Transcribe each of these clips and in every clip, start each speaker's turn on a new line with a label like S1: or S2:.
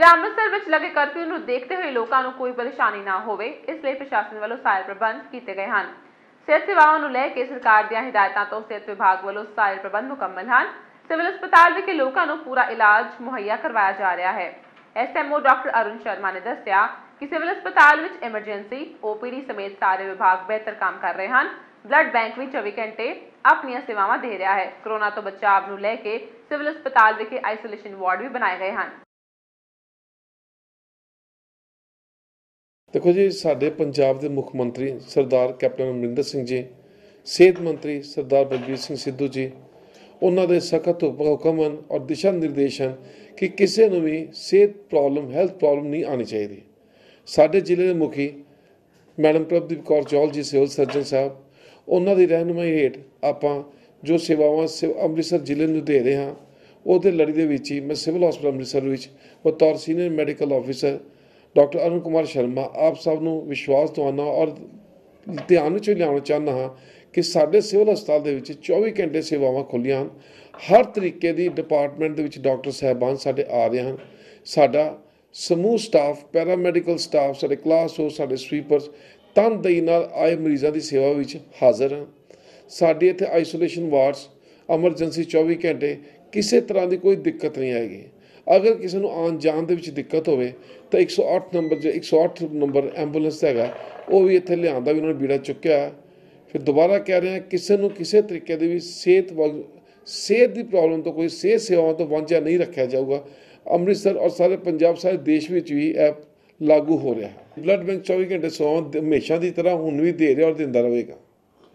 S1: ਜ਼ਿਲ੍ਹਾ ਅੰਮ੍ਰਿਤਸਰ ਵਿੱਚ ਲੱਗੇ ਕਰਫਿਊ ਨੂੰ ਦੇਖਦੇ ਹੋਏ ਲੋਕਾਂ ਨੂੰ ਕੋਈ ਪਰੇਸ਼ਾਨੀ ਨਾ ਹੋਵੇ, ਇਸ ਲਈ ਪ੍ਰਸ਼ਾਸਨ ਵੱਲੋਂ ਸਾਰੇ ਪ੍ਰਬੰਧ ਕੀਤੇ ਗਏ ਹਨ। ਸਿਹਤ ਸੇਵਾਵਾਂ ਨੂੰ ਲੈ ਕੇ ਸਰਕਾਰ ਦੀਆਂ ਹਿਦਾਇਤਾਂ ਤੋਂ ਸਿਹਤ ਵਿਭਾਗ ਵੱਲੋਂ ਸਾਰੇ ਪ੍ਰਬੰਧ ਮੁਕੰਮਲ ਹਨ। ਸਿਵਲ ਹਸਪਤਾਲ ਵਿਖੇ ਲੋਕਾਂ ਨੂੰ ਪੂਰਾ ਇਲਾਜ ਮੁਹੱਈਆ ਕਰਵਾਇਆ ਜਾ ਰਿਹਾ ਹੈ। ਐਸਐਮਓ ਡਾਕਟਰ ਅਰੁਣ ਸ਼ਰਮਾ ਨੇ ਦੱਸਿਆ ਕਿ ਸਿਵਲ ਹਸਪਤਾਲ ਵਿੱਚ ਐਮਰਜੈਂਸੀ, ਓਪੀਡੀ ਸਮੇਤ ਸਾਰੇ ਵਿਭਾਗ ਬਿਹਤਰ ਕੰਮ ਕਰ ਰਹੇ ਹਨ। ਬਲੱਡ ਬੈਂਕ ਵੀ 24 ਘੰਟੇ ਆਪਣੀਆਂ ਸੇਵਾਵਾਂ ਦੇ ਰਿਹਾ ਹੈ। ਕੋਰੋਨਾ ਤੋਂ ਬਚਾਅ ਨੂੰ ਲੈ ਕੇ ਸਿਵਲ ਹਸਪਤਾਲ ਵਿਖੇ ਆਈਸੋਲੇਸ਼ਨ ਵਾਰਡ ਵੀ ਬਣਾਏ ਗਏ ਹਨ।
S2: देखो जी, साडे पंजाब के मुख मंत्री सरदार कैप्टन अमरिंदर सिंह जी, सेहत मंत्री सरदार बलबीर सिंह सिद्धू जी, उन्होंने सख्त हुक्म और दिशा निर्देश हैं कि किसी को भी सेहत प्रॉब्लम, हैल्थ प्रॉब्लम नहीं आनी चाहिए। साडे जिले के मुखी मैडम प्रभदीप कौर चौहल जी सिविल सर्जन साहब, उन्होंने रहनुमाई हेठ आपां जो सेवावां अमृतसर जिले में दे रहे हैं, वो लड़ी के विच ही मैं सिविल हॉस्पिटल अमृतसर विच बतौर senior medical officer doctor Arun Kumar Sharma आप सब नूं विश्वास दवाना और ध्यान में लियाना चाहना हाँ कि साडे सिविल हस्पताल दे विच 24 घंटे सेवावां खुल्लियां हन। हर तरीके की डिपार्टमेंट दे विच डॉक्टर साहबान साडे आ रहे हैं। साडा समूह स्टाफ, पैरामैडिकल स्टाफ, साडे क्लास हो, साडे स्वीपर्स तनदेही नाल आए मरीज़ां दी सेवा विच हाज़र हैं। साडे इत्थे आइसोलेशन वार्ड्स एमरजेंसी 24 घंटे किसी तरह की कोई दिक्कत नहीं आएगी। अगर किसी को आन जान के दिक्कत हो तो 108 नंबर जो 108 नंबर एंबूलेंस है वो भी इतने लिया भी उन्होंने बीड़ा चुकया। फिर दोबारा कह रहे हैं किसी को किसी तरीके की भी सेहत की प्रॉब्लम तो कोई सेहत सेवाओं तो वांझा नहीं रखा जाऊगा। अमृतसर और सारे पंजाब सारे देश में भी यह लागू हो रहा है। ब्लड बैंक 24 घंटे सेवाएं हमेशा की तरह हुण भी दे रहा और देंदा रहेगा।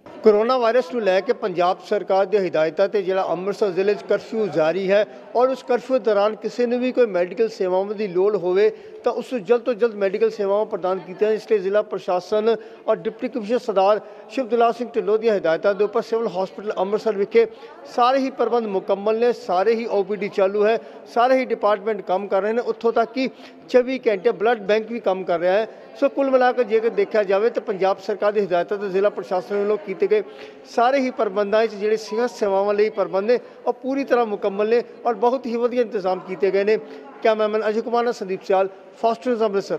S3: कोरोना वायरस को लैके पंजाब सरकार की हिदायतों से जिला अमृतसर जिले कर्फ्यू जारी है और उस कर्फ्यू दौरान किसी ने भी कोई मैडिकल सेवाओं की लोड़ होवे तो उसको जल्द तो जल्द मैडिकल सेवाएं प्रदान की हैं। इसलिए जिला प्रशासन और डिप्टी कमिश्नर सरदार शिवदुलाल सिंह ढिल्लों की हिदायतों के उपर सिविल हॉस्पिटल अमृतसर विखे सारे ही प्रबंध मुकम्मल ने, सारे ही OPD चालू है, सारे ही डिपार्टमेंट काम कर रहे हैं। उत्थों तक कि 24 घंटे ब्लड बैंक भी काम कर रहा है। सो कुल मिलाकर जेकर देखा जाए तो पंजाब सरकार की हिदायतों तो जिला प्रशासन वालों किए गए सारे ही प्रबंधों जो सेहत सेवावां लई प्रबंध ने और पूरी तरह मुकम्मल ने और बहुत ही वधिया इंतजाम किए गए हैं। कैमरामैन अजय कुमार संदीप सियाल, फास्ट न्यूज़ अमृतसर।